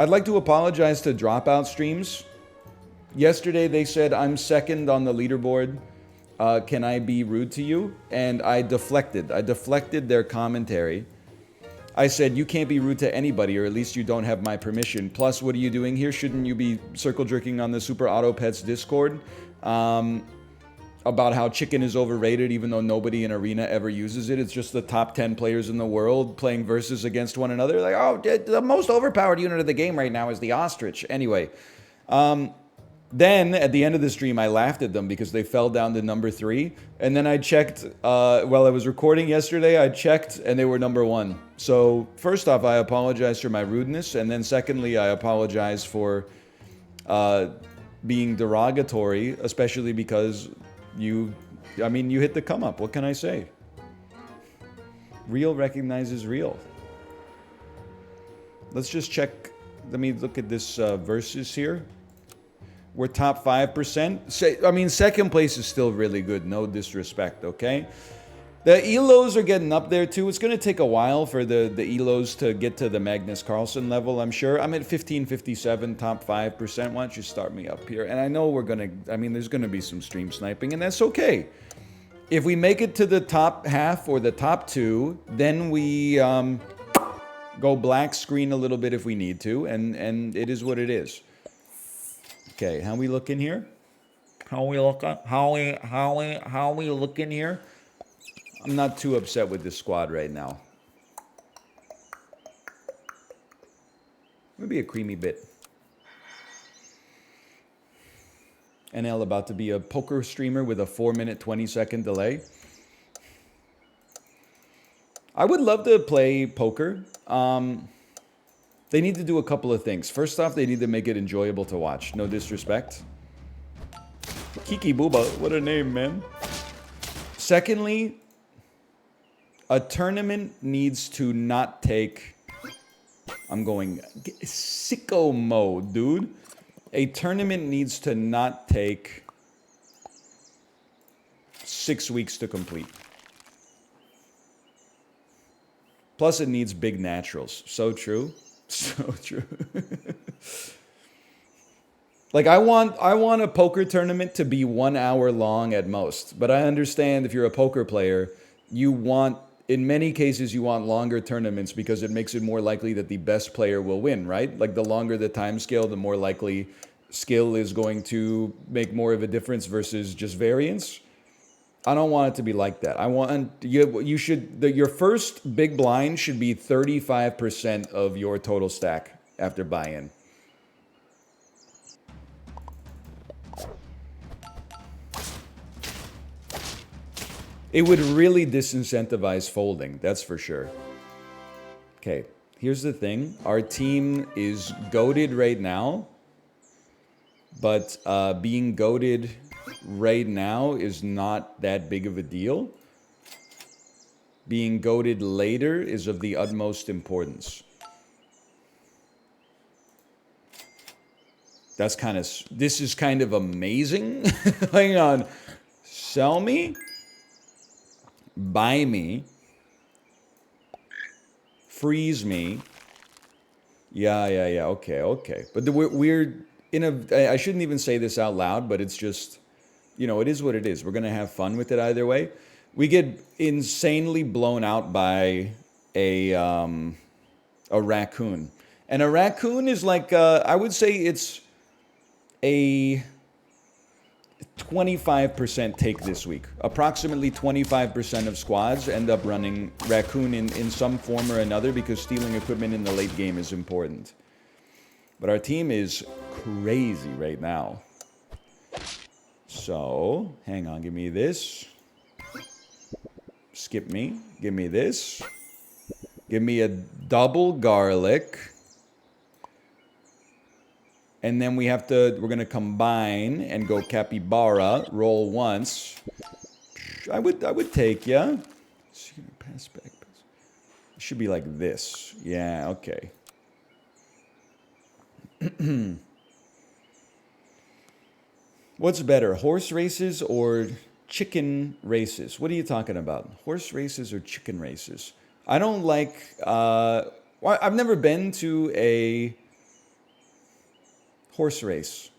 I'd like to apologize to Dropout Streams. Yesterday they said I'm second on the leaderboard. Can I be rude to you? And I deflected. I deflected their commentary. I said, you can't be rude to anybody, or at least you don't have my permission. Plus, what are you doing here? Shouldn't you be circle jerking on the Super Auto Pets Discord? About how chicken is overrated, even though nobody in Arena ever uses it. It's just the top 10 players in the world playing versus against one another. Like, oh, the most overpowered unit of the game right now is the ostrich. Anyway, then at the end of the stream, I laughed at them because they fell down to number 3. And then I checked, while I was recording yesterday, I checked and they were number 1. So first off, I apologize for my rudeness. And then secondly, I apologize for being derogatory, especially because you hit the come up. What can I say? Real recognizes real. Let's just check. Let me look at this versus here. We're top 5%. Second place is still really good. No disrespect, okay? The ELOs are getting up there too. It's going to take a while for the ELOs to get to the Magnus Carlsen level, I'm sure. I'm at 1557, top 5%. Why don't you start me up here? And I know there's going to be some stream sniping, and that's okay. If we make it to the top half or the top 2, then we go black screen a little bit if we need to, and it is what it is. Okay, how we looking here? How we looking here? I'm not too upset with this squad right now. Maybe a creamy bit. NL about to be a poker streamer with a 4-minute, 20-second delay. I would love to play poker. They need to do a couple of things. First off, they need to make it enjoyable to watch. No disrespect. Kiki Booba, what a name, man. Secondly, a tournament needs to not take... I'm going sicko mode, dude. A tournament needs to not take 6 weeks to complete. Plus, it needs big naturals. So true. So true. Like, I want a poker tournament to be 1 hour long at most. But I understand if you're a poker player, in many cases, you want longer tournaments because it makes it more likely that the best player will win, right? Like, the longer the time scale, the more likely skill is going to make more of a difference versus just variance. I don't want it to be like that. I want your first big blind should be 35% of your total stack after buy-in. It would really disincentivize folding, that's for sure. Okay, here's the thing. Our team is goated right now, but being goated right now is not that big of a deal. Being goated later is of the utmost importance. This is kind of amazing. Hang on. Sell me. Buy me. Freeze me. Yeah. Okay. But we're in I shouldn't even say this out loud, but it's just, it is what it is. We're going to have fun with it either way. We get insanely blown out by a raccoon. And a raccoon is like, I would say it's a 25% take this week. Approximately 25% of squads end up running raccoon in some form or another because stealing equipment in the late game is important. But our team is crazy right now. So, hang on, give me this. Skip me. Give me this. Give me a double garlic. And then we're going to combine and go capybara, roll once. I would take, yeah? Pass back. It should be like this. Yeah, okay. What's better, horse races or chicken races? What are you talking about? Horse races or chicken races? I don't like... I've never been to a Horse race.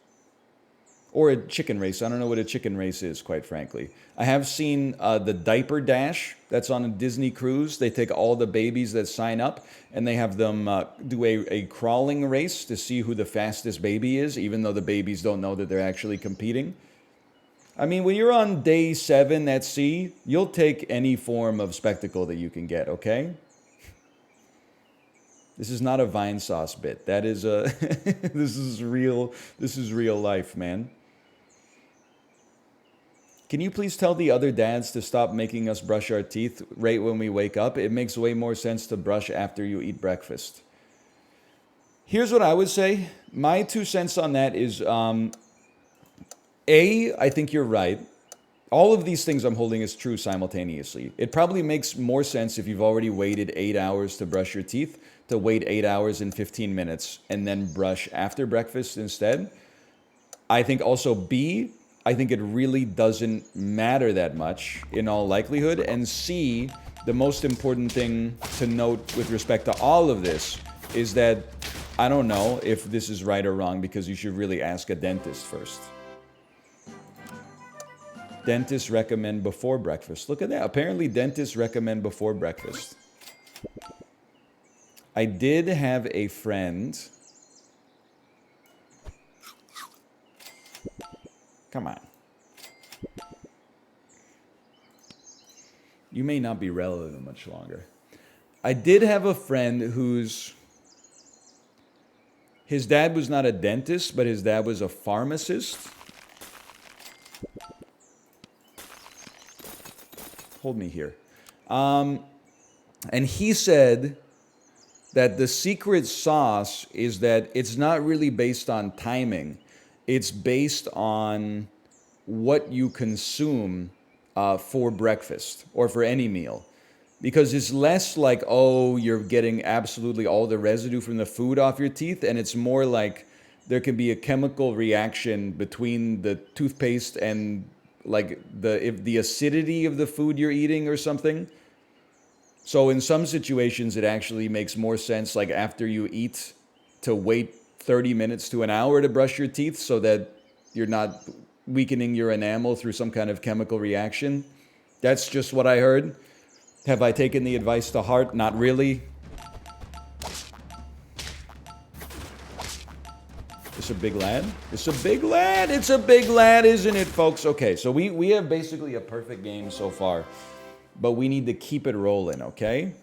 Or a chicken race. I don't know what a chicken race is, quite frankly. I have seen the diaper dash that's on a Disney cruise. They take all the babies that sign up and they have them do a crawling race to see who the fastest baby is, even though the babies don't know that they're actually competing. I mean, when you're on day 7 at sea, you'll take any form of spectacle that you can get, okay? This is not a Vine sauce bit. That is a this is real life, man. Can you please tell the other dads to stop making us brush our teeth right when we wake up? It makes way more sense to brush after you eat breakfast. Here's what I would say. My 2 cents on that is, I think you're right. All of these things I'm holding is true simultaneously. It probably makes more sense if you've already waited 8 hours to brush your teeth to wait 8 hours and 15 minutes and then brush after breakfast instead. I think also B, I think it really doesn't matter that much in all likelihood. And C, the most important thing to note with respect to all of this is that I don't know if this is right or wrong because you should really ask a dentist first. Dentists recommend before breakfast. Look at that. Apparently dentists recommend before breakfast. I did have a friend. Come on. You may not be relevant much longer. I did have a friend his dad was not a dentist, but his dad was a pharmacist. Hold me here. And he said that the secret sauce is that it's not really based on timing. It's based on what you consume for breakfast or for any meal. Because it's less like, oh, you're getting absolutely all the residue from the food off your teeth, and it's more like there can be a chemical reaction between the toothpaste and like the acidity of the food you're eating or something. So in some situations, it actually makes more sense, like after you eat, to wait 30 minutes to an hour to brush your teeth so that you're not weakening your enamel through some kind of chemical reaction. That's just what I heard. Have I taken the advice to heart? Not really. It's a big lad. It's a big lad. It's a big lad, isn't it, folks? Okay, so we have basically a perfect game so far, but we need to keep it rolling, okay?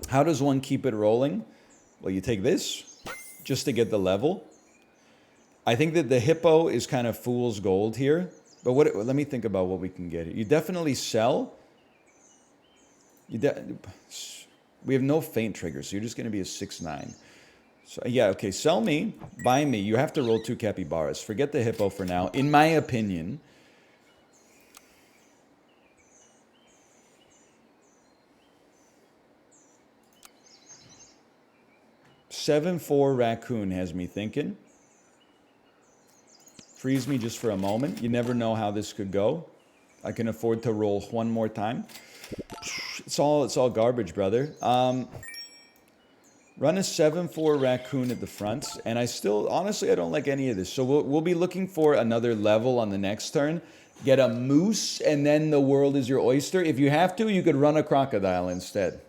How does one keep it rolling? Well, you take this just to get the level. I think that the hippo is kind of fool's gold here, but let me think about what we can get here. You definitely sell. We have no feint triggers, so you're just going to be a 6-9. So yeah, okay, sell me, buy me. You have to roll 2 capybaras. Forget the hippo for now, in my opinion. $7-4 raccoon has me thinking. Freeze me just for a moment. You never know how this could go. I can afford to roll one more time. It's all garbage, brother. Run a 7-4 raccoon at the front, and honestly, I don't like any of this. So we'll be looking for another level on the next turn. Get a moose, and then the world is your oyster. If you have to, you could run a crocodile instead.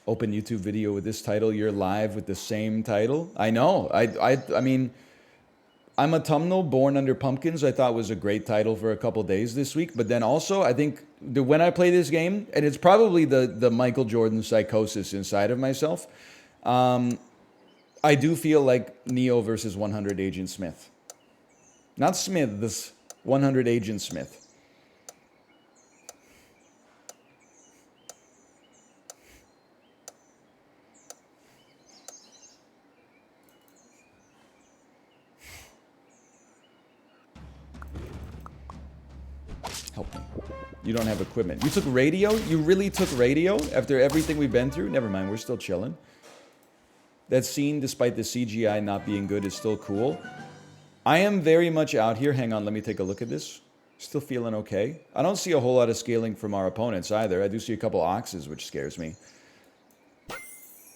Open YouTube video with this title. You're live with the same title. I know. I mean, I'm Autumnal, Born Under Pumpkins. I thought was a great title for a couple days this week. But then also, I think when I play this game, and it's probably the Michael Jordan psychosis inside of myself, I do feel like Neo versus 100 Agent Smith. Not Smith, this 100 Agent Smith. Help me. You don't have equipment. You took radio? You really took radio after everything we've been through? Never mind, we're still chilling. That scene, despite the CGI not being good, is still cool. I am very much out here. Hang on, let me take a look at this. Still feeling okay. I don't see a whole lot of scaling from our opponents either. I do see a couple oxes, which scares me.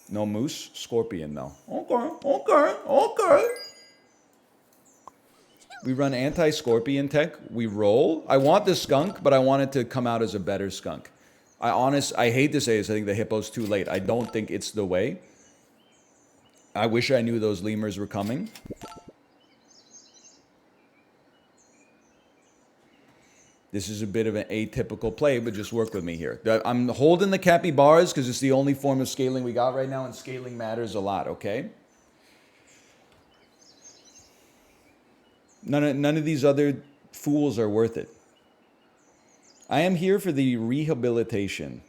No moose, scorpion though. Okay. We run anti-scorpion tech. We roll. I want the skunk, but I want it to come out as a better skunk. I hate to say this, I think the hippo's too late. I don't think it's the way. I wish I knew those lemurs were coming. This is a bit of an atypical play, but just work with me here. I'm holding the capybaras because it's the only form of scaling we got right now, and scaling matters a lot, okay? None of these other fools are worth it. I am here for the rehabilitation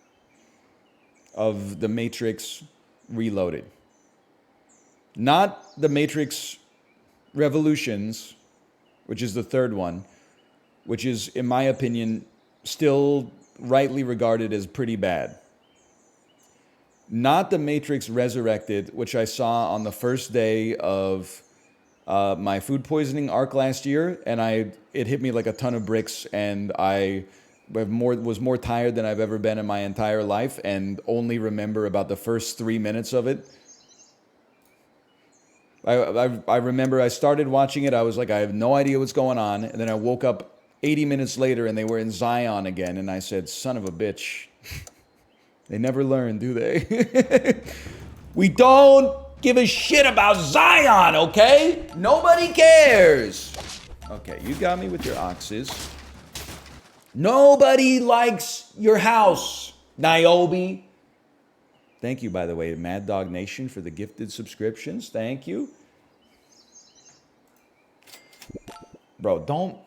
of the Matrix Reloaded. Not the Matrix Revolutions, which is the third one, which is, in my opinion, still rightly regarded as pretty bad. Not the Matrix Resurrected, which I saw on the first day of my food poisoning arc last year, and it hit me like a ton of bricks, and I was more tired than I've ever been in my entire life, and only remember about the first 3 minutes of it. I remember I started watching it, I was like, I have no idea what's going on, and then I woke up 80 minutes later and they were in Zion again, and I said, son of a bitch. They never learn, do they? We don't give a shit about Zion, okay? Nobody cares. Okay, you got me with your oxes. Nobody likes your house, Niobe. Thank you, by the way, Mad Dog Nation, for the gifted subscriptions. Thank you. Bro, don't...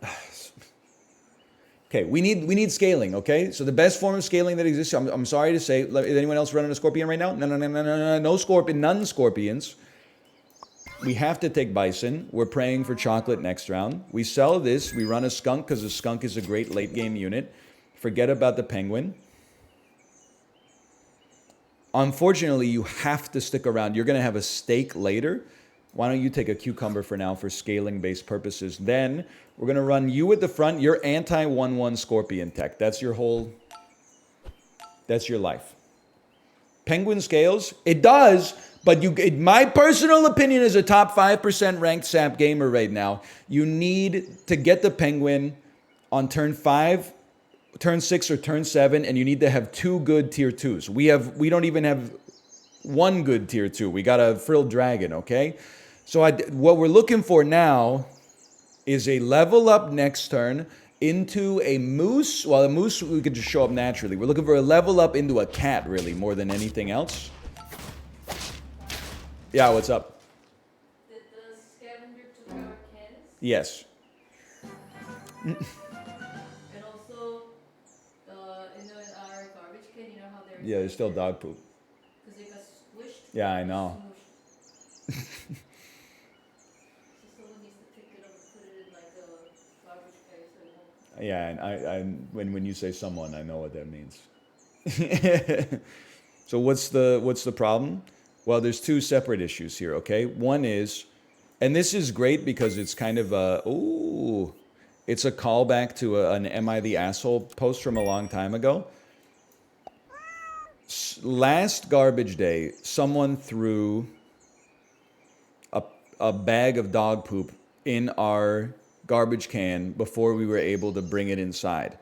Okay, we need scaling, okay? So the best form of scaling that exists, I'm sorry to say, is anyone else running a scorpion right now? No scorpion, none scorpions. We have to take bison. We're praying for chocolate next round. We sell this. We run a skunk because a skunk is a great late game unit. Forget about the penguin. Unfortunately, you have to stick around. You're going to have a steak later. Why don't you take a cucumber for now for scaling-based purposes? Then we're going to run you at the front. You're anti-1-1 scorpion tech. That's your life. Penguin scales? It does, but my personal opinion is a top 5% ranked SAP gamer right now. You need to get the penguin on turn 5, turn 6, or turn 7, and you need to have 2 good tier 2s. We don't even have 1 good tier 2. We got a frilled dragon, okay? So what we're looking for now is a level up next turn into a moose. Well, a moose we could just show up naturally. We're looking for a level up into a cat, really, more than anything else. Yeah, what's up? Did the scavenger took our cans? Yes. And also, in our garbage can, you know how there's... Yeah, there's still dog poop. Because it got squished. Yeah, I know. So someone needs to pick it up and put it in like a garbage can so it won't... Yeah, and when you say someone, I know what that means. So what's the problem? Well, there's 2 separate issues here, okay? One is, and this is great because it's kind of it's a callback to an Am I the Asshole post from a long time ago. Last garbage day, someone threw a bag of dog poop in our garbage can before we were able to bring it inside.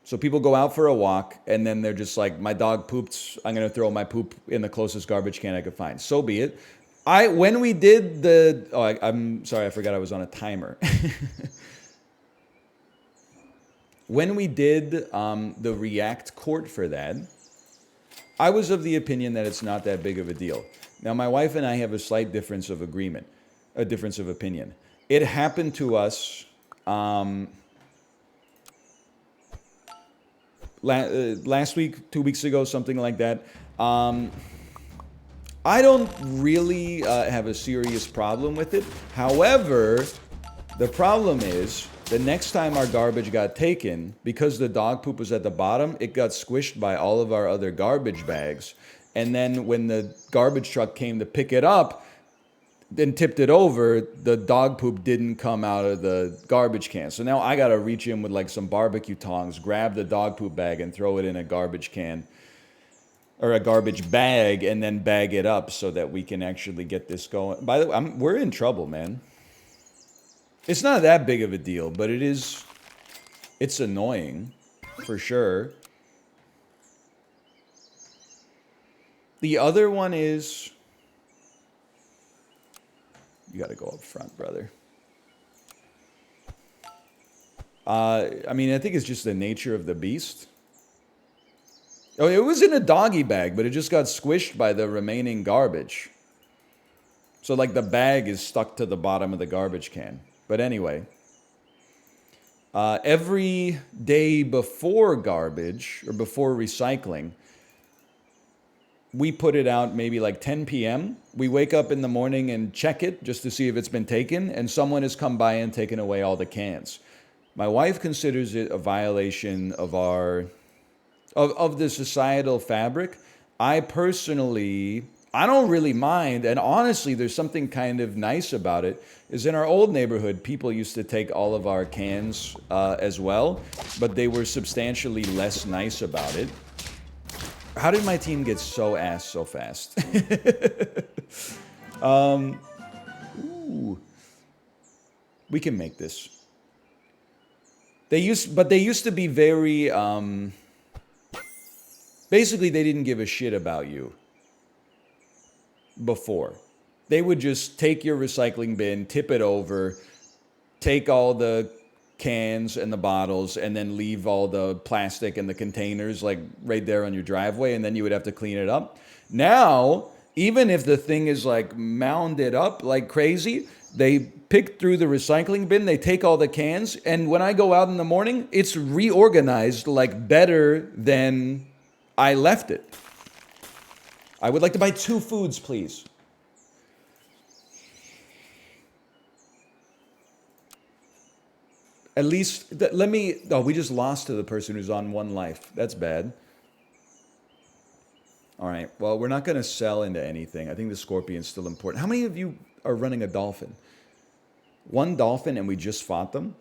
So people go out for a walk, and then they're just like, my dog pooped, I'm going to throw my poop in the closest garbage can I could find. So be it. When we did I'm sorry, I forgot I was on a timer. When we did the React court for that, I was of the opinion that it's not that big of a deal. Now, my wife and I have a slight difference of opinion. It happened to us last week, 2 weeks ago, something like that. I don't really have a serious problem with it. However, the problem is the next time our garbage got taken, because the dog poop was at the bottom, it got squished by all of our other garbage bags. And then when the garbage truck came to pick it up, then tipped it over, the dog poop didn't come out of the garbage can. So now I got to reach in with like some barbecue tongs, grab the dog poop bag and throw it in a garbage can or a garbage bag and then bag it up so that we can actually get this going. By the way, we're in trouble, man. It's not that big of a deal, but it's annoying for sure. The other one is, you got to go up front, brother. I mean, I think it's just the nature of the beast. Oh, it was in a doggy bag, but it just got squished by the remaining garbage. So, like, the bag is stuck to the bottom of the garbage can. But anyway, every day before garbage, or before recycling, we put it out maybe like 10 p.m. We wake up in the morning and check it just to see if it's been taken, and someone has come by and taken away all the cans. My wife considers it a violation of of the societal fabric. I personally, I don't really mind, and honestly, there's something kind of nice about it, is in our old neighborhood, people used to take all of our cans as well, but they were substantially less nice about it. How did my team get so ass so fast? Ooh. We can make this. They used to be very, basically they didn't give a shit about you before. They would just take your recycling bin, tip it over, take all the cans and the bottles, and then leave all the plastic and the containers like right there on your driveway, and then you would have to clean it up. Now, even if the thing is like mounded up like crazy, they pick through the recycling bin, they take all the cans, and when I go out in the morning, it's reorganized like better than I left it. I would like to buy 2 foods, please. At least, let me, oh, we just lost to the person who's on 1 life. That's bad. All right, well, we're not going to sell into anything. I think the scorpion's still important. How many of you are running a dolphin? 1 dolphin and we just fought them?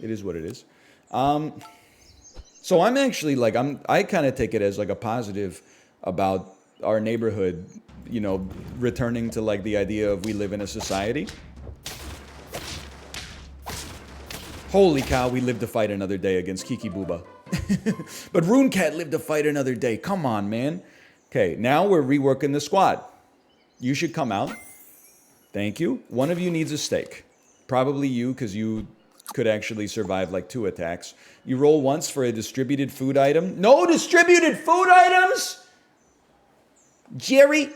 It is what it is. So I'm actually like, I kind of take it as like a positive about our neighborhood, you know, returning to like the idea of we live in a society. Holy cow, we live to fight another day against Kiki Booba. But Rune Cat lived to fight another day. Come on, man. Okay, now we're reworking the squad. You should come out. Thank you. One of you needs a steak. Probably you, because you could actually survive like 2 attacks. You roll once for a distributed food item. No distributed food items? Jerry?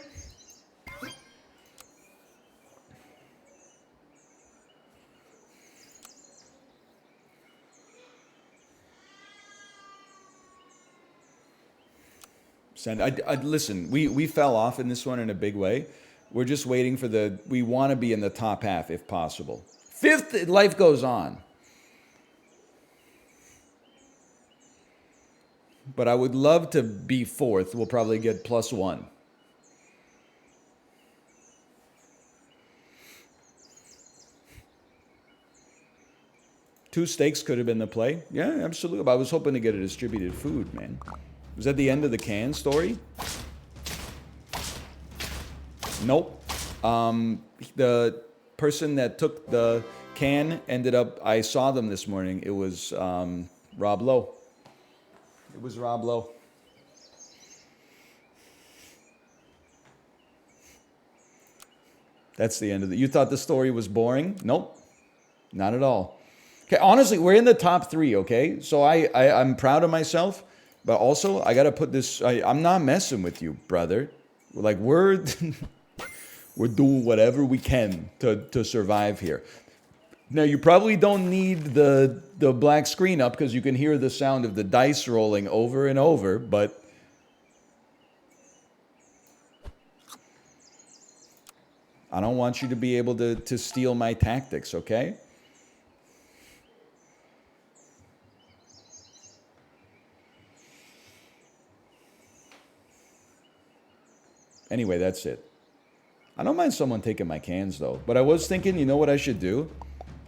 Listen, we fell off in this one in a big way. We're just waiting for we want to be in the top half if possible. 5th, life goes on. But I would love to be 4th. We'll probably get +1. Two steaks could have been the play. Yeah, absolutely. But I was hoping to get a distributed food, man. Was that the end of the can story? Nope. The person that took the can ended up, I saw them this morning. It was Rob Lowe. It was Rob Lowe. That's the end of it. You thought the story was boring? Nope. Not at all. Okay, honestly, we're in the top 3, okay? So I'm proud of myself, but also I got to put this, I'm not messing with you, brother. Like, we're doing whatever we can to survive here. Now, you probably don't need the black screen up because you can hear the sound of the dice rolling over and over, but I don't want you to be able to steal my tactics, okay? Anyway, that's it. I don't mind someone taking my cans though, but I was thinking, you know what I should do?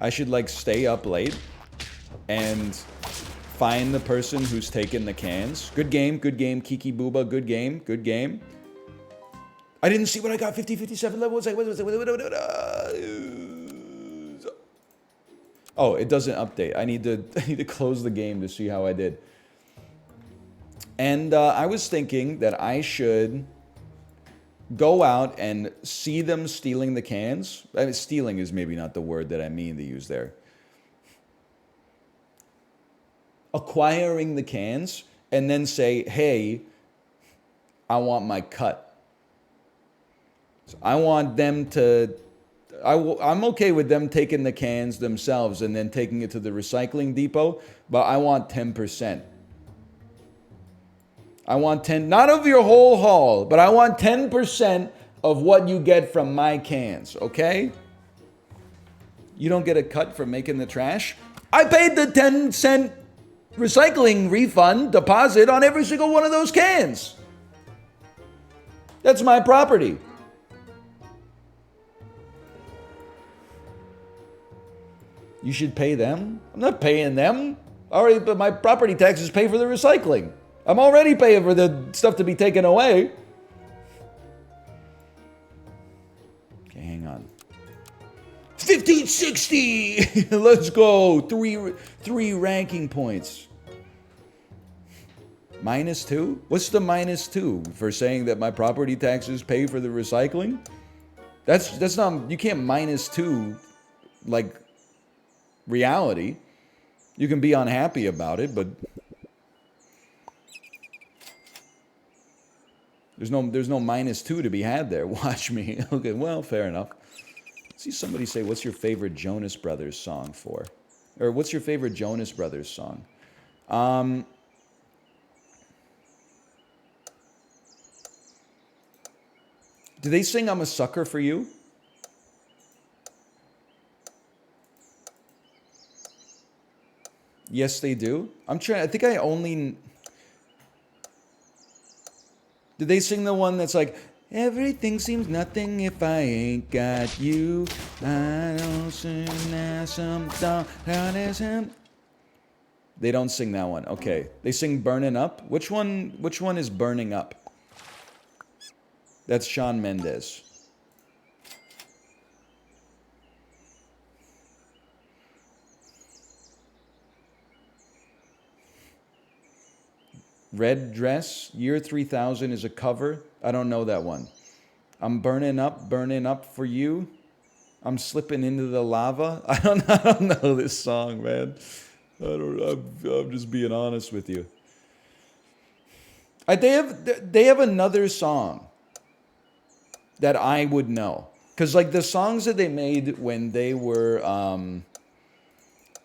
I should like stay up late and find the person who's taking the cans. Good game, Kiki Booba, good game, good game. I didn't see what I got, 50, 57 levels. Oh, it doesn't update. I need to close the game to see how I did. And I was thinking that I should go out and see them stealing the cans. I mean, stealing is maybe not the word that I mean to use there. Acquiring the cans and then say, hey, I want my cut. So I want them to... I'm okay with them taking the cans themselves and then taking it to the recycling depot, but I want 10%. I want 10, not of your whole haul, but I want 10% of what you get from my cans, okay? You don't get a cut for making the trash. I paid the 10-cent recycling refund deposit on every single one of those cans. That's my property. You should pay them. I'm not paying them. Already, but my property taxes pay for the recycling. I'm already paying for the stuff to be taken away. Okay, hang on. 1560! Let's go. Three ranking points. -2? What's the -2? For saying that my property taxes pay for the recycling? That's not... You can't -2, like, reality. You can be unhappy about it, but... There's no -2 to be had there. Watch me. Okay, well, fair enough. See somebody say, what's your favorite Jonas Brothers song for? Or what's your favorite Jonas Brothers song? Do they sing I'm a Sucker for You? Yes, they do. I think I only... Did they sing the one that's like, everything seems nothing if I ain't got you. I don't sing that some him. They don't sing that one. Okay. They sing Burning Up. Which one is Burning Up? That's Shawn Mendes. Red Dress, Year 3000 is a cover. I don't know that one. I'm burning up for you. I'm slipping into the lava. I don't know this song, man. I'm just being honest with you. They have another song that I would know. Because like the songs that they made when they were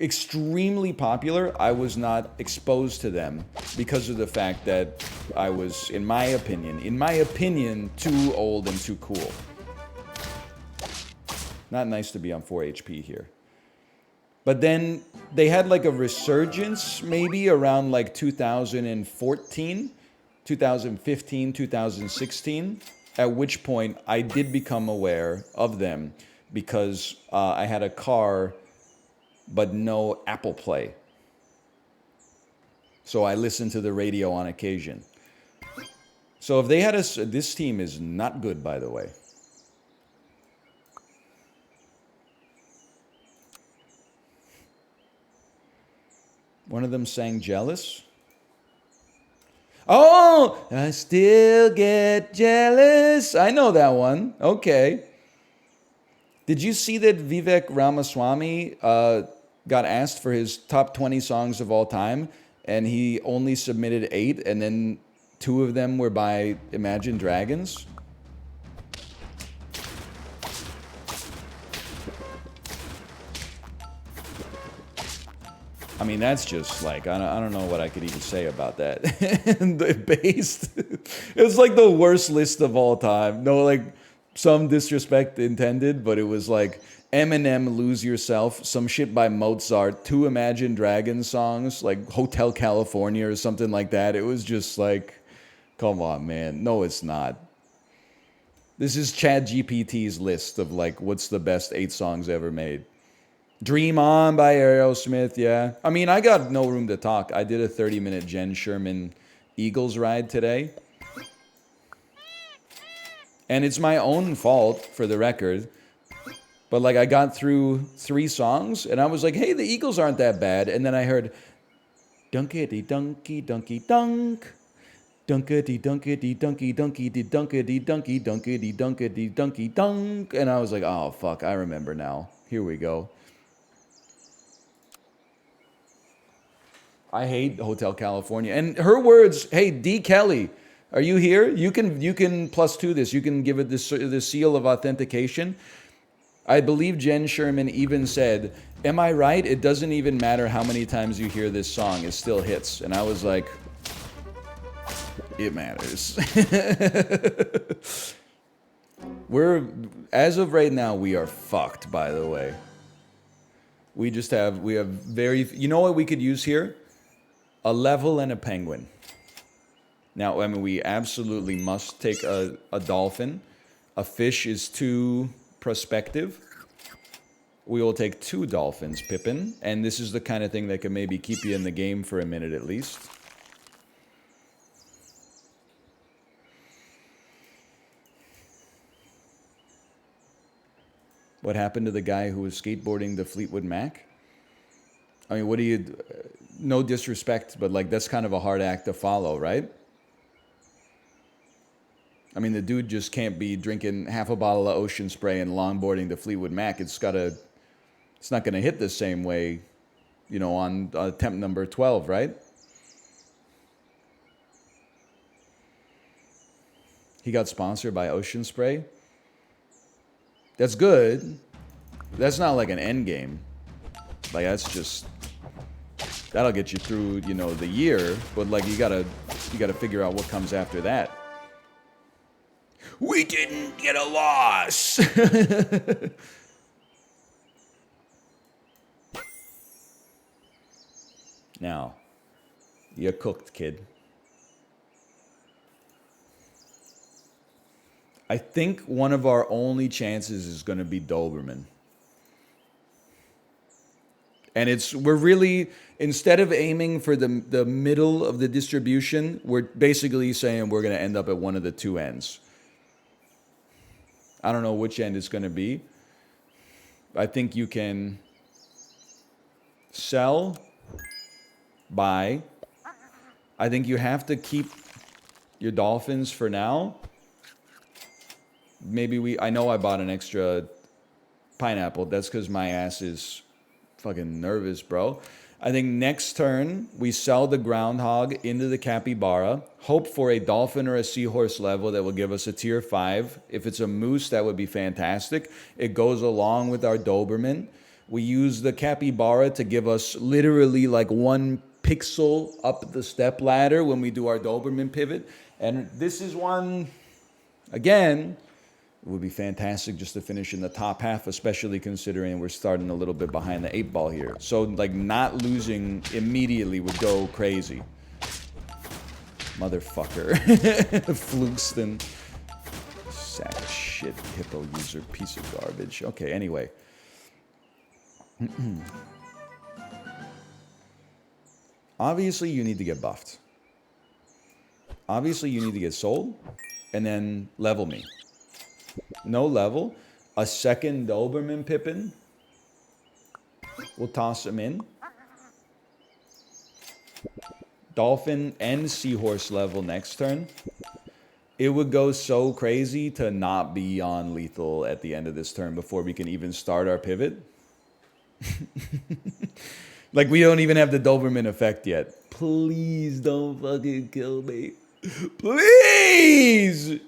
extremely popular, I was not exposed to them because of the fact that I was, in my opinion, too old and too cool. Not nice to be on 4 HP here. But then they had like a resurgence maybe around like 2014, 2015, 2016, at which point I did become aware of them because I had a car but no Apple Play. So I listened to the radio on occasion. So if they had this team is not good, by the way. One of them sang Jealous. Oh, I still get jealous. I know that one. Okay. Did you see that Vivek Ramaswamy got asked for his top 20 songs of all time, and he only submitted 8, and then 2 of them were by Imagine Dragons? I mean, that's just like, I don't know what I could even say about that. Based. It's like the worst list of all time. No, like, some disrespect intended, but it was like Eminem, Lose Yourself, some shit by Mozart, 2 Imagine Dragons songs, like Hotel California or something like that. It was just like, come on, man. No, it's not. This is Chad GPT's list of like what's the best 8 songs ever made. Dream On by Aerosmith, yeah. I mean, I got no room to talk. I did a 30-minute Jen Sherman Eagles ride today. And it's my own fault, for the record. But like I got through 3 songs and I was like, hey, the Eagles aren't that bad. And then I heard dunkity dunky dunky dunk. Dunkity dunkity dunky dunky dunkity dunky dunkity dunkity dunky dunk. And I was like, oh fuck, I remember now. Here we go. I hate Hotel California. And her words, hey, D. Kelly, are you here? You can +2 this. You can give it the seal of authentication. I believe Jen Sherman even said, am I right? It doesn't even matter how many times you hear this song, it still hits. And I was like, it matters. As of right now, we are fucked, by the way. We have very, you know what we could use here? A level and a penguin. Now, I mean, we absolutely must take a dolphin. A fish is too prospective. We will take 2 dolphins, Pippin. And this is the kind of thing that can maybe keep you in the game for a minute at least. What happened to the guy who was skateboarding the Fleetwood Mac? I mean, what do you... No disrespect, but like that's kind of a hard act to follow, right? I mean, the dude just can't be drinking half a bottle of Ocean Spray and longboarding the Fleetwood Mac. It's not going to hit the same way, you know, on attempt number 12, right? He got sponsored by Ocean Spray. That's good. That's not like an end game. Like that's just, that'll get you through, you know, the year. But like you gotta figure out what comes after that. We didn't get a loss. Now, you cooked, kid. I think one of our only chances is going to be Doberman. And we're really, instead of aiming for the middle of the distribution, we're basically saying we're going to end up at one of the 2 ends. I don't know which end it's going to be. I think you can sell, buy. I think you have to keep your dolphins for now. Maybe I know I bought an extra pineapple. That's because my ass is fucking nervous, bro. I think next turn, we sell the groundhog into the capybara, hope for a dolphin or a seahorse level that will give us a tier 5. If it's a moose, that would be fantastic. It goes along with our Doberman. We use the capybara to give us literally like 1 pixel up the step ladder when we do our Doberman pivot. And this is one, again, it would be fantastic just to finish in the top half, especially considering we're starting a little bit behind the 8 ball here. So, like, not losing immediately would go crazy. Motherfucker. Flugston. Sack of shit, hippo user, piece of garbage. Okay, anyway. Obviously, you need to get buffed. Obviously, you need to get sold, and then level me. No level. A second Doberman Pippin. We'll toss him in. Dolphin and seahorse level next turn. It would go so crazy to not be on lethal at the end of this turn before we can even start our pivot. Like, we don't even have the Doberman effect yet. Please don't fucking kill me. Please!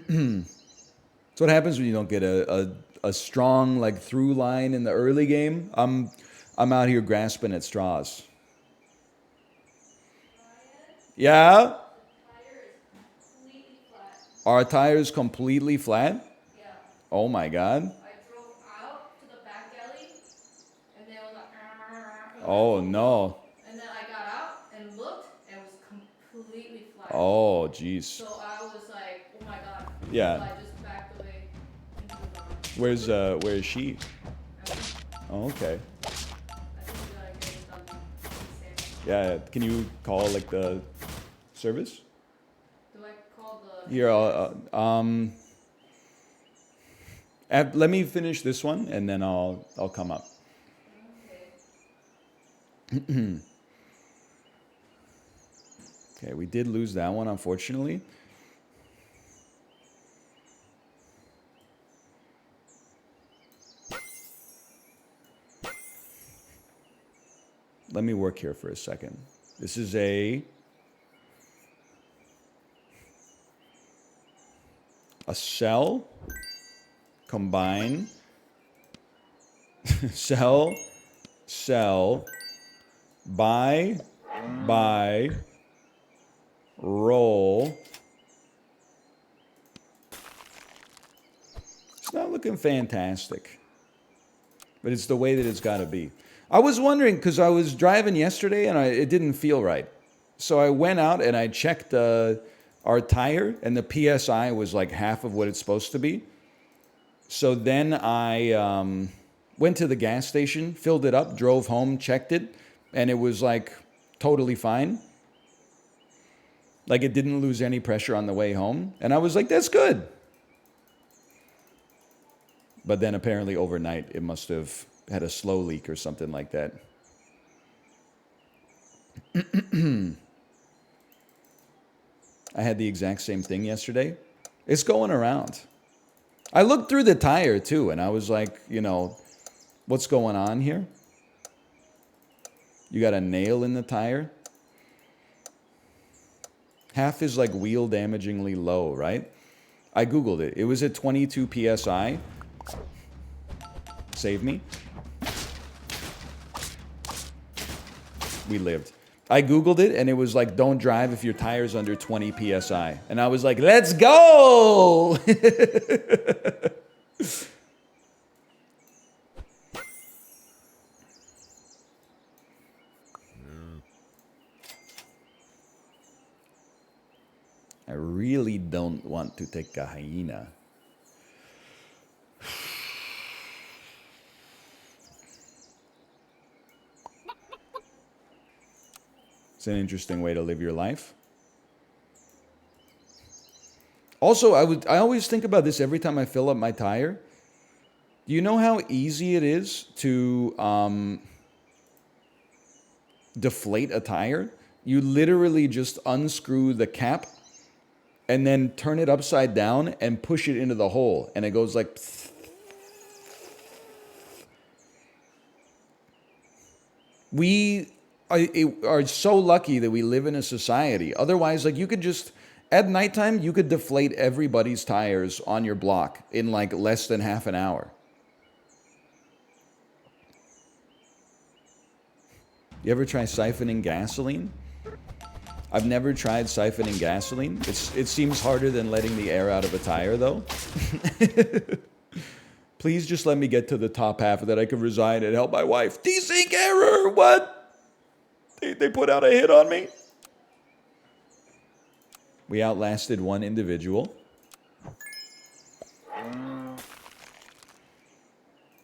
So what happens when you don't get a strong like through line in the early game? I'm out here grasping at straws. Yeah? Our tire is completely flat? Yeah. Oh my god. I drove out to the back alley, and then it was like, Oh no. and then I got out, and Oh, jeez. So I was like, oh my god. Yeah. So I just backed away into the barn. Where is she? Oh, okay. I think we gotta get it done. Yeah, can you call like the service? Do I call the... Here, let me finish this one and then I'll come up. Okay. Okay, we did lose that one, unfortunately. Let me work here for a second. This is a sell, combine, sell, buy, roll. It's not looking fantastic, but it's the way that it's got to be. I was wondering, because I was driving yesterday and it didn't feel right. So I went out and I checked our tire, and the PSI was like half of what it's supposed to be. So then I went to the gas station, filled it up, drove home, checked it, and it was like totally fine. Like it didn't lose any pressure on the way home. And I was like, that's good. But then apparently overnight it must have had a slow leak or something like that. I had the exact same thing yesterday. It's going around. I looked through the tire too, and I was like, you know, what's going on here? You got a nail in the tire? Half is like wheel damagingly low, right? I Googled it. It was at 22 PSI. Save me. We lived. I Googled it, and it was like, don't drive if your tire's under 20 PSI. And I was like, let's go! I really don't want to take a hyena. It's an interesting way to live your life. Also, I always think about this every time I fill up my tire. Do you know how easy it is to deflate a tire? You literally just unscrew the cap and then turn it upside down and push it into the hole, and it goes like... We are so lucky that we live in a society. Otherwise, like, you could just, at nighttime, you could deflate everybody's tires on your block in like less than half an hour. You ever try siphoning gasoline? I've never tried siphoning gasoline. It seems harder than letting the air out of a tire, though. Please just let me get to the top half that I can resign and help my wife. Desync error! What? They put out a hit on me? We outlasted one individual.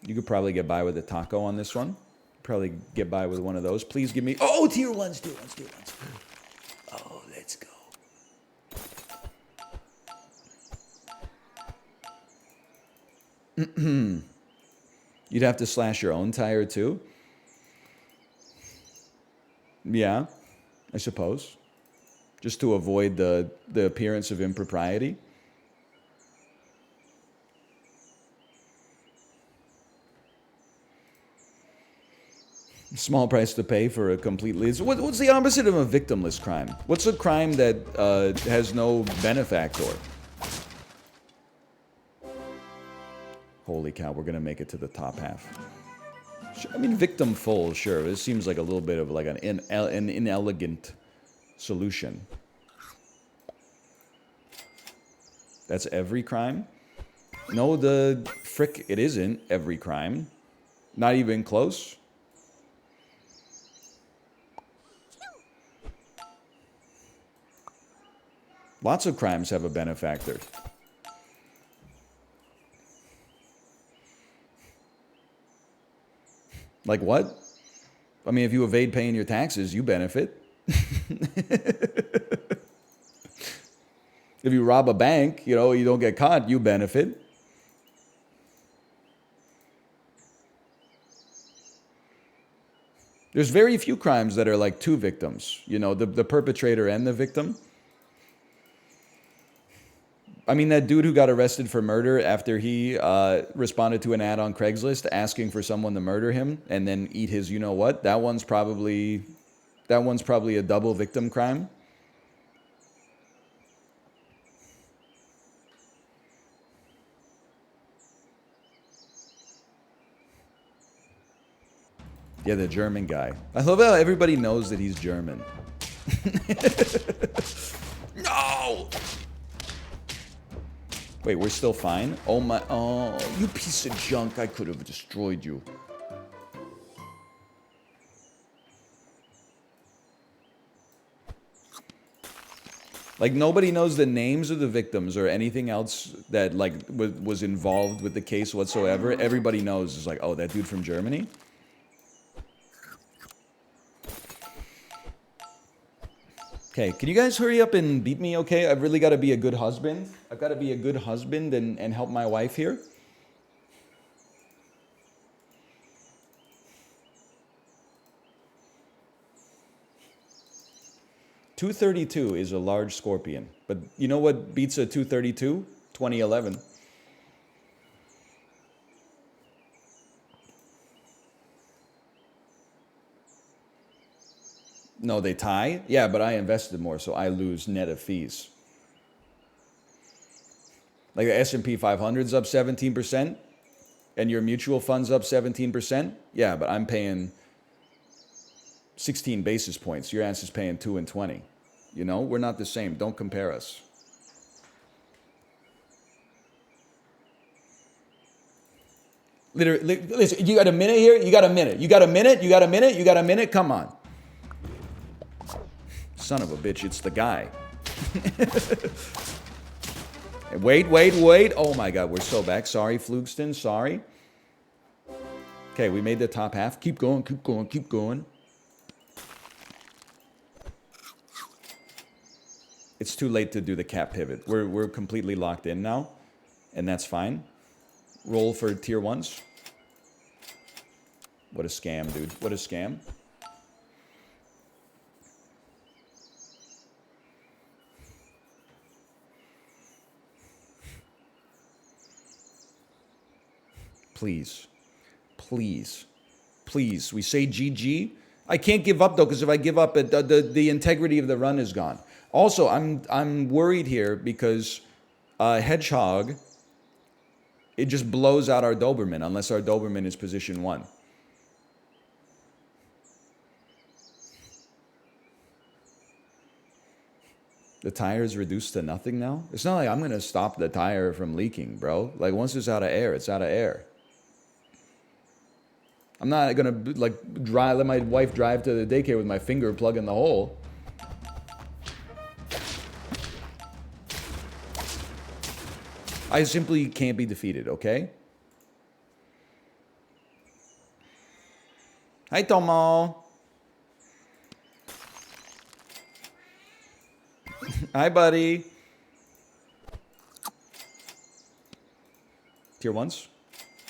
You could probably get by with a taco on this one. Probably get by with one of those. Please give me... Oh, tier ones, tier ones, tier ones. Oh, let's go. You'd have to slash your own tire too? Yeah, I suppose. Just to avoid the appearance of impropriety. Small price to pay for a completely... What's the opposite of a victimless crime? What's a crime that has no benefactor? Holy cow, we're going to make it to the top half. I mean, victim full, sure. This seems like a little bit of like an inelegant solution. That's every crime? No, the frick, it isn't every crime. Not even close. Lots of crimes have a benefactor. Like what? I mean, if you evade paying your taxes, you benefit. If you rob a bank, you know, you don't get caught, you benefit. There's very few crimes that are like two victims, you know, the perpetrator and the victim. I mean, that dude who got arrested for murder after he responded to an ad on Craigslist asking for someone to murder him and then eat his you know what, that one's probably a double victim crime. Yeah, the German guy. I love how everybody knows that he's German. No! Wait, we're still fine? Oh my, oh, you piece of junk, I could have destroyed you. Like, nobody knows the names of the victims or anything else that, like, was involved with the case whatsoever. Everybody knows. It's like, oh, that dude from Germany? Okay, can you guys hurry up and beat me, okay? I've really got to be a good husband. I've got to be a good husband and help my wife here. $232 is a large scorpion. But you know what beats a 232? 2011. No, they tie? Yeah, but I invested more, so I lose net of fees. Like the S&P 500's up 17%, and your mutual fund's up 17%. Yeah, but I'm paying 16 basis points. Your ass is paying 2 and 20. You know, we're not the same. Don't compare us. Literally, listen, you got a minute here? You got a minute. You got a minute? You got a minute? You got a minute? Come on. Son of a bitch, it's the guy. Wait, wait, wait. Oh my God, we're so back. Sorry, Flugston, sorry. Okay, we made the top half. Keep going, keep going, keep going. It's too late to do the cap pivot. We're completely locked in now, and that's fine. Roll for tier ones. What a scam, dude. What a scam. Please. Please. Please. We say GG. I can't give up, though, because if I give up, the integrity of the run is gone. Also, I'm worried here because Hedgehog, it just blows out our Doberman unless our Doberman is position 1. The tire is reduced to nothing now? It's not like I'm going to stop the tire from leaking, bro. Like, once it's out of air, it's out of air. I'm not going to, like, let my wife drive to the daycare with my finger plug in the hole. I simply can't be defeated, okay? Hi, Tomo. Hi, buddy. Tier 1s?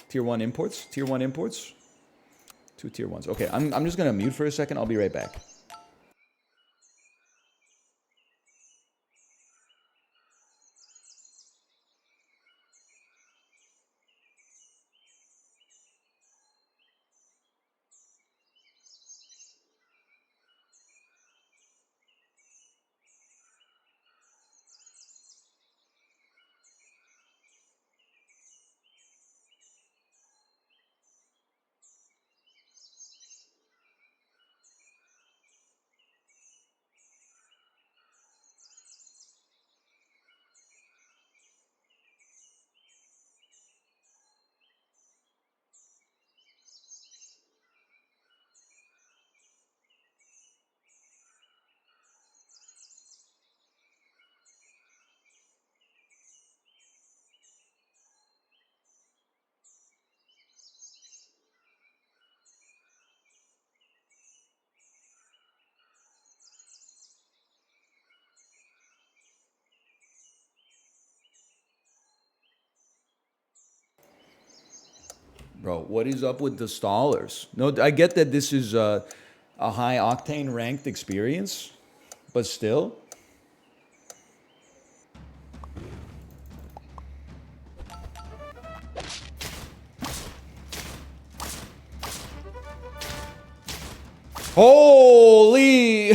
Tier 1 imports? Tier 1 imports? 2 tier 1s. Okay, I'm just going to mute for a second. I'll be right back. Bro, what is up with the stallers? No, I get that this is a high octane ranked experience, but still. Holy!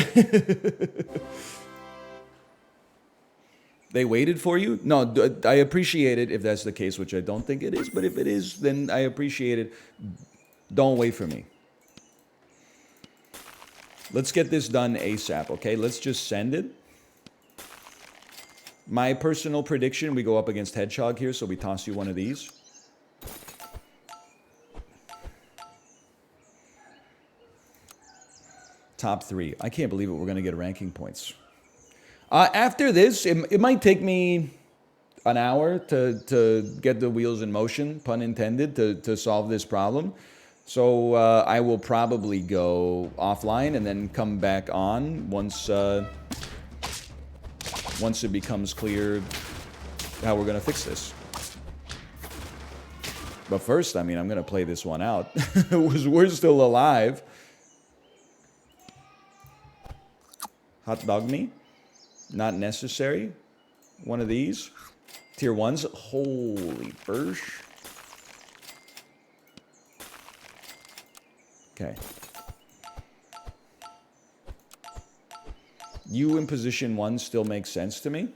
They waited for you? No, I appreciate it if that's the case, which I don't think it is. But if it is, then I appreciate it. Don't wait for me. Let's get this done ASAP, okay? Let's just send it. My personal prediction, we go up against Hedgehog here, so we toss you one of these. Top 3. I can't believe it. We're going to get ranking points. After this, it might take me an hour to get the wheels in motion, pun intended, to solve this problem. So I will probably go offline and then come back on once it becomes clear how we're going to fix this. But first, I mean, I'm going to play this one out. We're still alive. Hot dog me? Not necessary. One of these. Tier 1s. Holy bursh. Okay. You in position 1 still makes sense to me.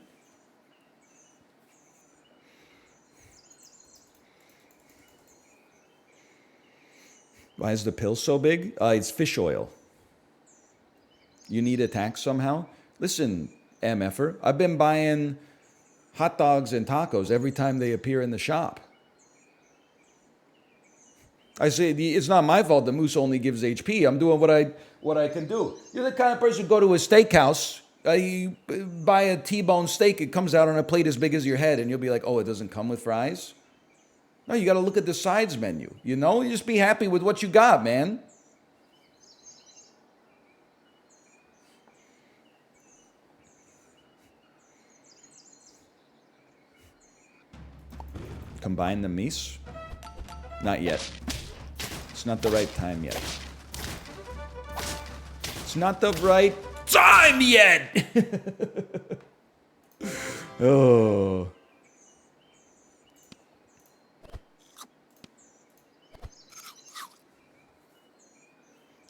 Why is the pill so big? It's fish oil. You need attack somehow? Listen, MFer, I've been buying hot dogs and tacos every time they appear in the shop. I say it's not my fault the moose only gives HP. I'm doing what I can do. You're the kind of person who go to a steakhouse, you buy a T-bone steak, it comes out on a plate as big as your head, and you'll be like, oh, it doesn't come with fries? No, you got to look at the sides menu. You know, you just be happy with what you got, man. Combine the meats? Not yet. It's not the right time yet. It's not the right time yet! Oh.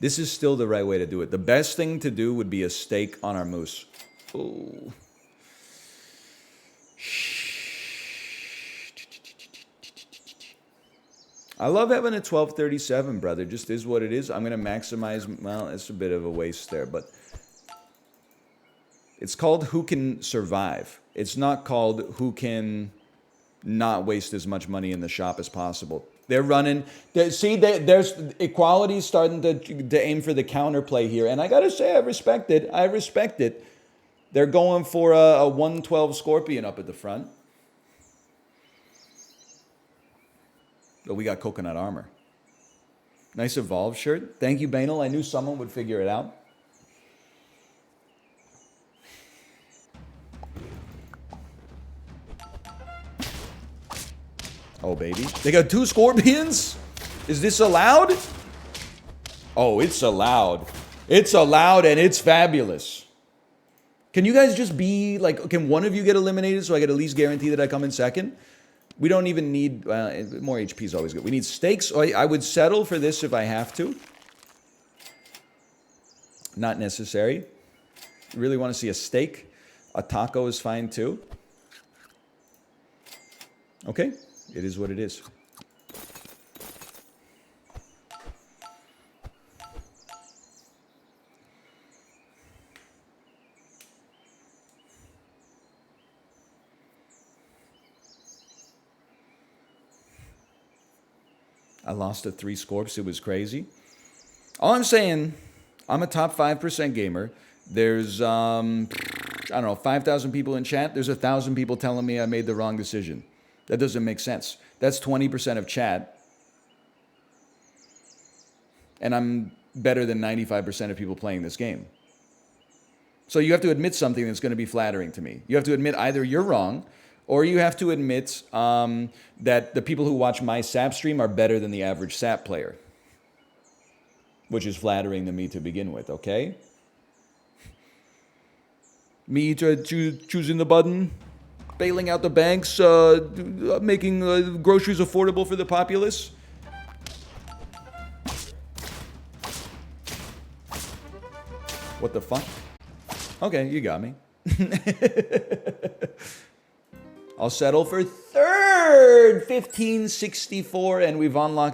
This is still the right way to do it. The best thing to do would be a steak on our moose. Oh. I love having a 1237, brother. Just is what it is. I'm going to maximize... Well, it's a bit of a waste there, but... It's called Who Can Survive. It's not called Who Can Not Waste as much money in the shop as possible. They're running... there's equality starting to aim for the counterplay here. And I got to say, I respect it. I respect it. They're going for a 112 Scorpion up at the front. Oh, we got coconut armor. Nice Evolve shirt. Thank you, Banal. I knew someone would figure it out. Oh, baby. They got 2 Scorpions? Is this allowed? Oh, it's allowed. It's allowed and it's fabulous. Can you guys just be like, can one of you get eliminated so I could at least guarantee that I come in second? We don't even need, more HP is always good. We need steaks. I would settle for this if I have to. Not necessary. Really want to see a steak. A taco is fine too. Okay, it is what it is. I lost to 3 Scorps. It was crazy. All I'm saying, I'm a top 5% gamer. There's, I don't know, 5,000 people in chat. There's 1,000 people telling me I made the wrong decision. That doesn't make sense. That's 20% of chat. And I'm better than 95% of people playing this game. So you have to admit something that's going to be flattering to me. You have to admit either you're wrong Or you have to admit that the people who watch my SAP stream are better than the average SAP player. Which is flattering to me to begin with, okay? Me choosing the button, bailing out the banks, making groceries affordable for the populace. What the fuck? Okay, you got me. I'll settle for third, 1564, and we've unlocked